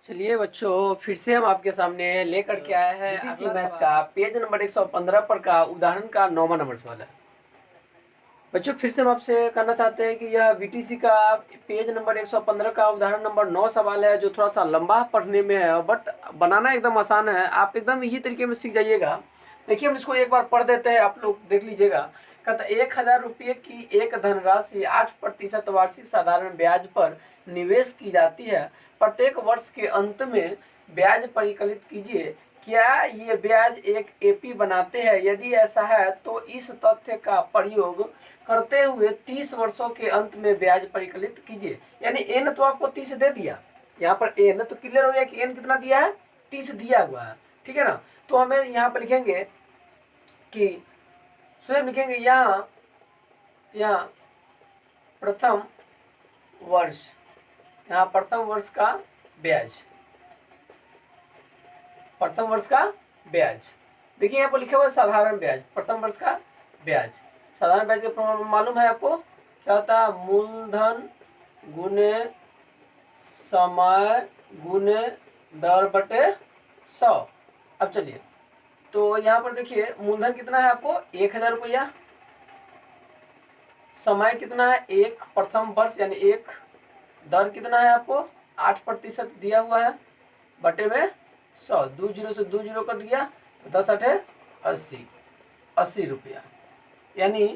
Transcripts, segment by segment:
चलिए बच्चों, फिर से हम आपके सामने लेकर के आए हैं बीटीसी मैथ का पेज नंबर 115 पर का उदाहरण का 9वां नंबर सवाल है। बच्चों फिर से हम आपसे कहना चाहते हैं कि यह बीटीसी का पेज नंबर 115 का उदाहरण नंबर 9 सवाल है, जो थोड़ा सा लंबा पढ़ने में है बट बनाना एकदम आसान है। आप एकदम इसी तरीके में सीख जाइएगा। देखिए, हम इसको एक बार पढ़ देते हैं, आप लोग देख लीजिएगा। कहता 1000 रुपये की एक धनराशि 8% वार्षिक साधारण ब्याज पर निवेश की जाती है। प्रत्येक वर्ष के अंत में ब्याज परिकलित कीजिए। क्या ये ब्याज एक एपी बनाते हैं? यदि ऐसा है तो इस तथ्य का प्रयोग करते हुए 30 वर्षों के अंत में ब्याज परिकलित कीजिए। यानी एन तो आपको 30 दे दिया, यहाँ पर एन तो क्लियर हो गया कि एन कितना दिया है, 30 दिया हुआ है। ठीक है ना। तो हमें यहाँ पर लिखेंगे कि स्वयं लिखेंगे यहाँ प्रथम वर्ष, यहाँ प्रथम वर्ष का ब्याज, प्रथम वर्ष का ब्याज। देखिए यहाँ पर लिखा हुआ है साधारण ब्याज, प्रथम वर्ष का ब्याज। साधारण ब्याज का मालूम है आपको क्या होता है? मूलधन गुने समय गुने दर बटे 100। अब चलिए, तो यहाँ पर देखिए मूलधन कितना है आपको? 1000 रुपया। समय कितना है? एक प्रथम वर्ष यानी एक। दर कितना है आपको? 8% दिया हुआ है बटे में 100। 2 जीरो से 2 जीरो कट गया, 10 8 80, 80 रुपया। यानी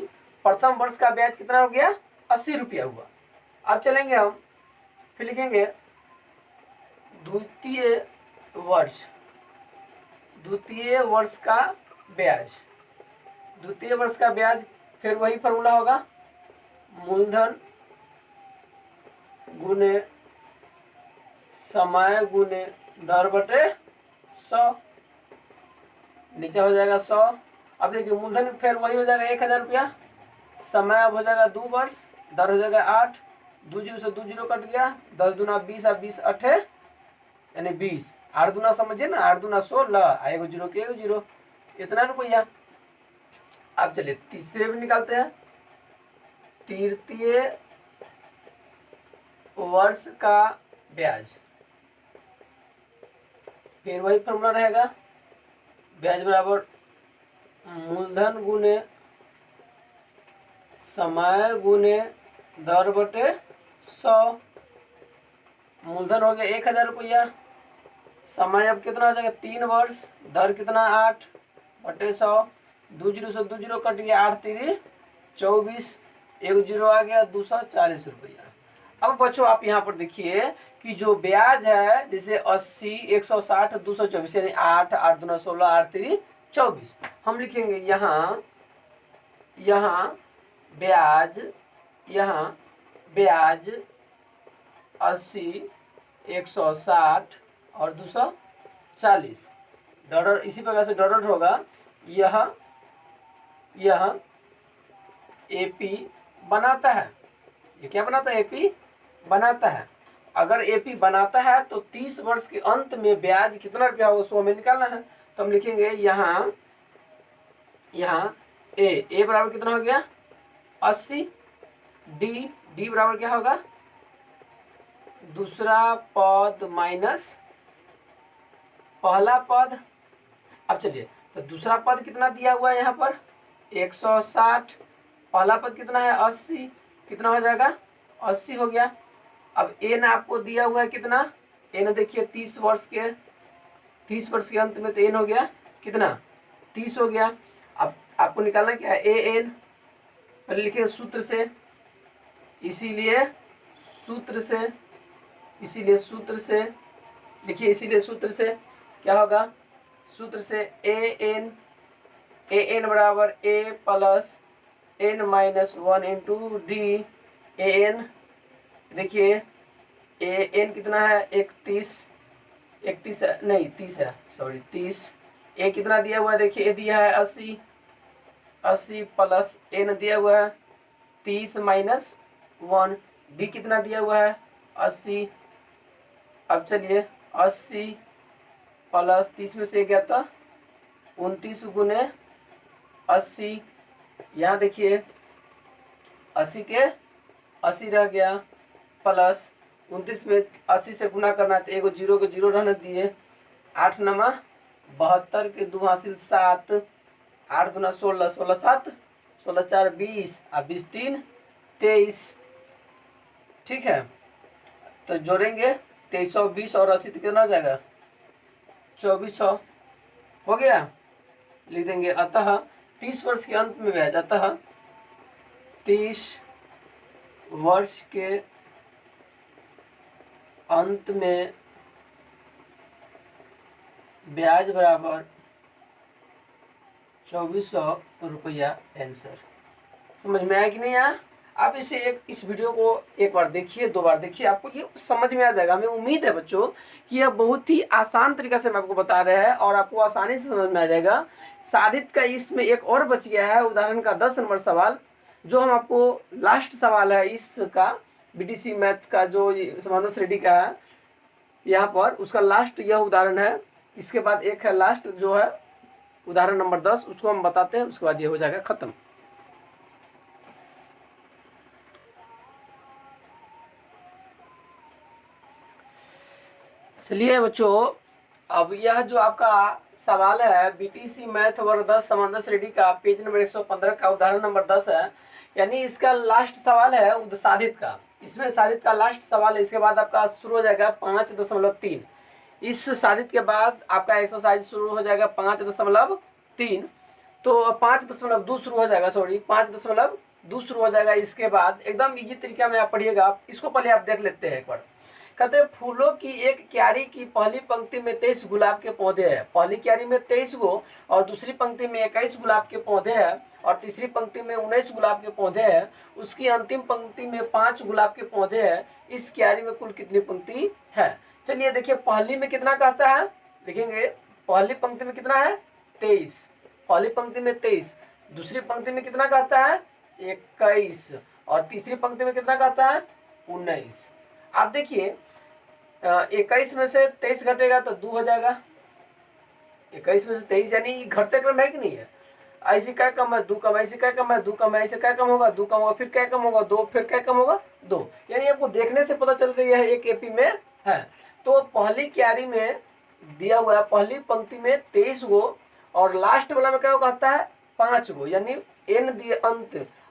प्रथम वर्ष का ब्याज कितना हो गया? 80 रुपया हुआ। अब चलेंगे हम, फिर लिखेंगे द्वितीय वर्ष, द्वितीय वर्ष का ब्याज। द्वितीय वर्ष का ब्याज फिर वही फॉर्मूला होगा, मूलधन गुने समय गुने दर बटे 100। नीचे हो जाएगा 100। अब देखिए मूलधन फिर वही हो जाएगा 1000 रुपया। समय अब हो जाएगा 2 वर्ष, दर हो जाएगा 8। 2 जीरो से 2 जीरो कट गया, 10 दूना 20 और 20 8 यानी 20। 8 दूना समझिए ना, 8 दूना 16, एगो जीरो के एगो जीरो, इतना रुपया। अब चलिए तीसरे भी निकालते हैं। तृतीय वर्ष का ब्याज, फिर वही फॉर्मूला रहेगा, ब्याज बराबर मूलधन गुने समय गुने दर बटे 100। मूलधन हो गया 1000 रुपया। समय अब कितना हो जाएगा? 3 वर्ष। दर कितना? 8 बटे 100। 2 जीरो से 2 जीरो कट गया, 8 3 24, एक जीरो आ गया, 240 रुपया। अब बच्चों आप यहाँ पर देखिए कि जो ब्याज है, जैसे 80, 160, 224 यानी 8 8 दूना 16, 8 3 24। हम लिखेंगे यहाँ ब्याज, यहाँ ब्याज 80, 160 और 240। डॉलर इसी प्रकार से डॉलर होगा। यह एपी बनाता है। ये क्या बनाता है? एपी बनाता है। अगर एपी बनाता है तो 30 वर्ष के अंत में ब्याज कितना रुपया होगा, उसको हमें निकालना है। तो हम लिखेंगे यहाँ ए बराबर कितना हो गया? 80। डी बराबर क्या होगा? दूसरा पद माइनस पहला पद। अब चलिए, तो दूसरा पद कितना दिया हुआ है यहाँ पर? 160। पहला पद कितना है? 80। कितना हो जाएगा? 80 हो गया। अब एन आपको दिया हुआ है कितना? एन देखिए 30 वर्ष के अंत में तो एन हो गया कितना? 30 हो गया। अब आपको निकालना क्या है? A N. पहले लिखिए सूत्र से, इसीलिए सूत्र से क्या होगा? सूत्र से ए एन बराबर A plus N minus 1 into D A N. देखिए ए एन कितना है? 31 नहीं 30 है, सॉरी 30। ए कितना दिया हुआ है? देखिए ए दिया है 80 प्लस एन दिया हुआ है 30 माइनस 1। डी कितना दिया हुआ है? 80। अब चलिए 80 प्लस 30 में से गया था 29 गुने 80। यहाँ देखिए 80 के 80 रह गया, प्लस 29 में 80 से गुना करना, तो एगो जीरो के जीरो रहने दिए। 8 नमा 72 के 2 हासिल 7, 8 दूना 16, 16 7, 16 4 20, और 20 3 23। ठीक है, तो जोड़ेंगे 2320 और 80 तो कितना हो जाएगा 2400 हो गया। लिख देंगे अतः 30 वर्ष के अंत में ब्याज, अतः 30 वर्ष के अंत में ब्याज बराबर 2400 रुपया आंसर। समझ में आया कि नहीं आया? आप इसे इस वीडियो को एक बार देखिए, 2 बार देखिए, आपको ये समझ में आ जाएगा। हमें उम्मीद है बच्चों कि यह बहुत ही आसान तरीका से मैं आपको बता रहे हैं और आपको आसानी से समझ में आ जाएगा। साधित का इसमें एक और बच गया है उदाहरण का 10 नंबर सवाल, जो हम आपको लास्ट सवाल है इसका बीटीसी मैथ का जो समाधान श्रेणी का है यहाँ पर, उसका लास्ट यह उदाहरण है। इसके बाद एक है लास्ट जो है उदाहरण नंबर 10, उसको हम बताते हैं, उसके बाद ये हो जाएगा खत्म। चलिए बच्चों, अब यह जो आपका सवाल है बीटीसी मैथ वर्ग 10 समाधान श्रेणी का पेज नंबर 115 का उदाहरण नंबर 10 है, यानी इसका लास्ट सवाल है साधित का। इसमें साधित का लास्ट सवाल है, इसके बाद आपका शुरू हो जाएगा 5.3। इस साधित के बाद आपका एक्सरसाइज शुरू हो जाएगा 5.3, तो 5.2 शुरू हो जाएगा, सॉरी 5.2 शुरू हो जाएगा। इसके बाद एकदम इजी तरीका में आप पढ़िएगा, इसको पहले आप देख लेते हैं एक बार। कहते हैं फूलों की एक क्यारी की पहली पंक्ति में 23 गुलाब के पौधे हैं। पहली क्यारी में 23 गो और दूसरी पंक्ति में 21 गुलाब के पौधे हैं और तीसरी पंक्ति में 19 गुलाब के पौधे हैं। उसकी अंतिम पंक्ति में 5 गुलाब के पौधे हैं। इस क्यारी में कुल कितनी पंक्ति है? चलिए देखिए, पहली में कितना कहता है, देखेंगे पहली पंक्ति में कितना है 23, पहली पंक्ति में 23, दूसरी पंक्ति में कितना कहता है 21 और तीसरी पंक्ति में कितना कहता है 19। आप देखिए 21 में से 23 घटेगा तो 2 हो जाएगा। 21 में से 23 यानी घटते क्रम है कि नहीं है? ऐसे क्या कम है 2 कम, ऐसे क्या कम है 2 कम है, ऐसे क्या कम होगा 2 कम होगा, फिर क्या कम होगा 2, फिर क्या कम होगा 2। यानी आपको देखने से पता चल रही है एक एपी में है। तो पहली क्यारी में दिया हुआ है पहली पंक्ति में 23 गो और लास्ट वाला में क्या कहता है 5 गो, यानी एन दिया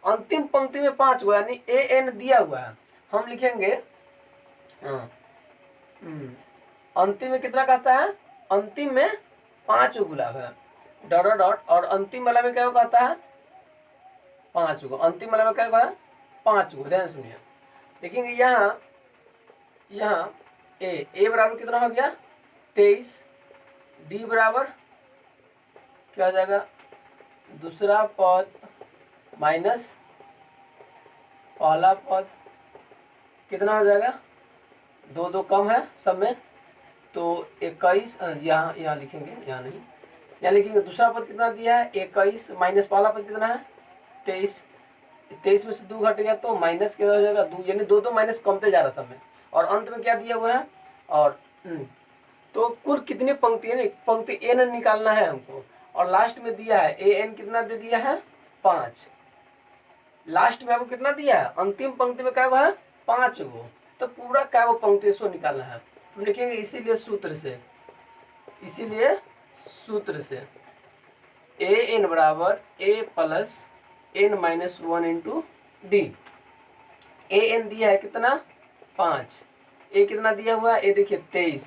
अंतिम पंक्ति में 5 गो, यानी ए एन दिया हुआ है। हम लिखेंगे अंतिम में कितना कहता है, अंतिम में 5 गुलाब है डॉट डॉट, और अंतिम वाला में क्या कहता है 5 गो, अंतिम वाला में क्या है 5 गो। ध्यान सुनिए, देखेंगे यहाँ ए बराबर कितना हो गया 23, डी बराबर क्या हो जाएगा दूसरा पद माइनस पहला पद, कितना हो जाएगा 2 2 कम है सब में, तो 21 यहाँ लिखेंगे, यहाँ नहीं, यहाँ लिखेंगे दूसरा पद कितना दिया है 21 माइनस पहला पद कितना है 23, 23 में से 2 घट गया तो माइनस कितना हो जाएगा 2, यानी 2 2 माइनस कमते जा रहा सब में। और अंत में क्या दिया हुआ है और तो कुल कितनी पंक्ति है, पंक्ति एन निकालना है हमको, और लास्ट में दिया है ए एन कितना दे दिया है 5, लास्ट में आपको कितना दिया है अंतिम पंक्ति में क्या हुआ है 5 गो, तो पूरा क्या वो पंक्ति इसको निकालना है। हम लिखेंगे इसीलिए सूत्र से ए एन बराबर A plus N minus 1 into D. A N दिया है कितना 5, ए कितना दिया हुआ है ए देखिए 23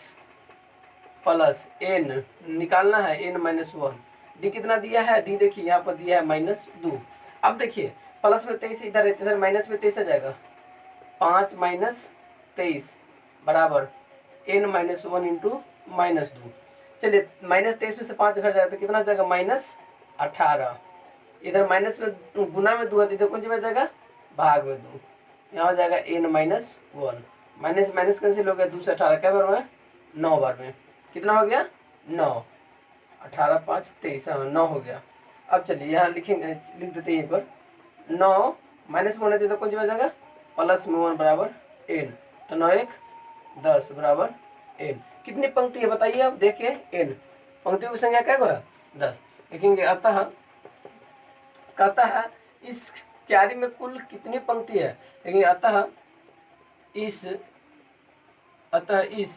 प्लस एन निकालना है एन माइनस 1, डी कितना दिया है डी देखिए यहाँ पर दिया है -2। अब देखिए प्लस में 23 इधर माइनस में 23 आ जाएगा, 5 माइनस 23 बराबर एन माइनस 1 इंटू -2। चलिए -23 में से 5 घट जाएगा तो कितना हो जाएगा -18, इधर माइनस में गुना में 2 है, इधर कौन सी बच जाएगा भाग में 2, यहाँ हो जाएगा n minus 1, minus minus cancel हो गया 2 से 18 क्या बार में 9 बार में, कितना हो गया 9, 18 5 23, हाँ 9 हो गया। अब चलिए यहाँ लिखेंगे, लिख देते हैं यहाँ पर 9 माइनस में होने देते कौन सी बच जाएगा प्लस में 1 बराबर एन, तो 9 1 10 बराबर एन। कितनी पंक्ति है बताइए आप देखिए, एन पंक्तियों की संख्या क्या है 10। देखेंगे अतः कहता है इस क्यारी में कुल कितनी पंक्ति है, लेकिन अतः इस अतः इस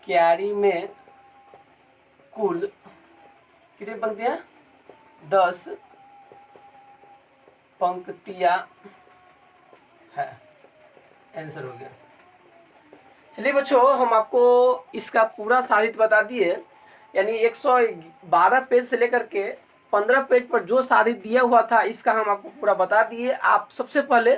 क्यारी में कुल कितनी पंक्तियां? 10 पंक्तियां है। आंसर हो गया। चलिए बच्चों, हम आपको इसका पूरा साहित्य बता दिए, यानी 112 पेज से लेकर के 15 पेज पर जो साहित्य दिया हुआ था इसका हम आपको पूरा बता दिए। आप सबसे पहले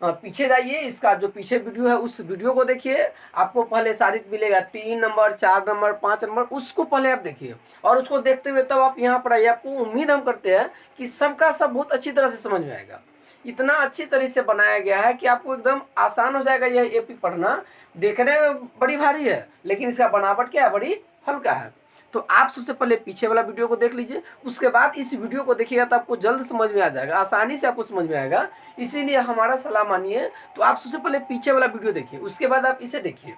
पीछे जाइए, इसका जो पीछे वीडियो है उस वीडियो को देखिए। आपको पहले साहित्य मिलेगा 3 नंबर, 4 नंबर, 5 नंबर, उसको पहले आप देखिए और उसको देखते हुए तब आप यहाँ पर आइए। आपको उम्मीद हम करते हैं कि सबका सब बहुत अच्छी तरह से समझ में आएगा। इतना अच्छी तरह से बनाया गया है कि आपको एकदम आसान हो जाएगा यह एपी पढ़ना। देखने में बड़ी भारी है लेकिन इसका बनावट क्या है, बड़ी हल्का है। तो आप सबसे पहले पीछे वाला वीडियो को देख लीजिए, उसके बाद इस वीडियो को देखिएगा तो आपको जल्द समझ में आ जाएगा, आसानी से आपको समझ में आएगा। इसीलिए हमारा सलाह मानिए तो आप सबसे पहले पीछे वाला वीडियो देखिए, उसके बाद आप इसे देखिए,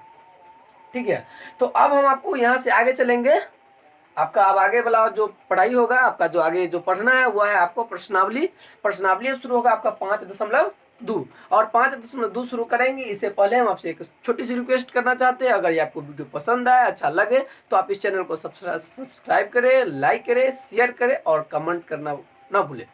ठीक है। तो अब हम आपको यहाँ से आगे चलेंगे। आपका अब आगे वाला जो पढ़ाई होगा, आपका जो आगे जो पढ़ना है वो है आपको प्रश्नावली। प्रश्नावली शुरू होगा आपका 5.2 और 5.2 शुरू करेंगे। इससे पहले हम आपसे एक छोटी सी रिक्वेस्ट करना चाहते हैं, अगर ये आपको वीडियो पसंद आए, अच्छा लगे तो आप इस चैनल को सब्सक्राइब करें, लाइक करें, शेयर करें और कमेंट करना ना भूलें।